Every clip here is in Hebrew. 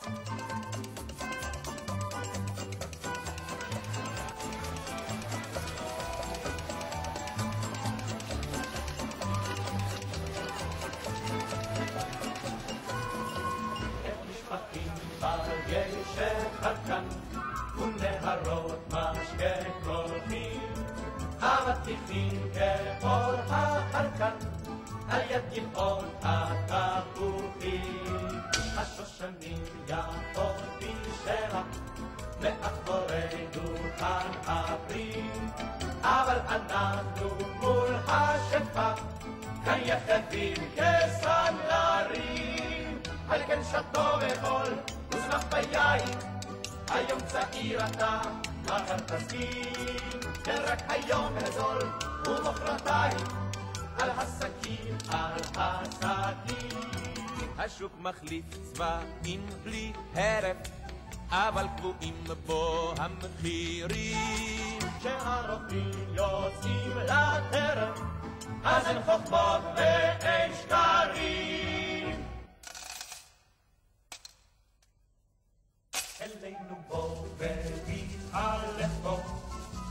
שחלקן ונהרות משקה קולחים אבטיחים כאור החלקן על יד גבעות התפוחים השושנים יפות בשרה מאחורי דוכן הפרים אבל אנחנו מול השפע כאן יחדים כסנדלרים על כן שתו וחול וזמח ביין היום צעיר אתה מחר תסכים כן רק היום הזול ומחרתיים על הסכין על הסכין השוק מחליף צבעים בלי הרף אבל קבועים בו המחירים כשהרופאים יוצאים לטרף אז אין חוכמות ואין שקרים אלינו בוא ותתהלך בו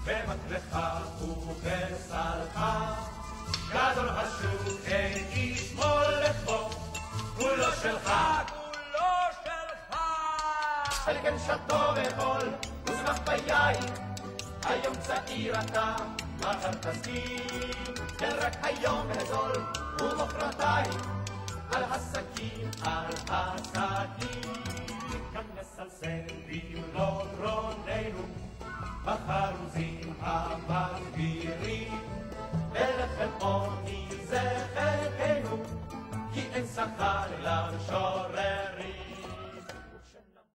במקלך ובסלך גדול השוק אין איש מולך בו כולו שלך על כן שתו וחול וזמח ביין היום צעיר אתה מחר תסכים כן רק היום הזול ומחרתיים על הסכין על הסכין כאן מסלסלים לא גרוננו בחרוזים המגבירים בלחם עוני זה חלקנו כי אין שכר לשורנו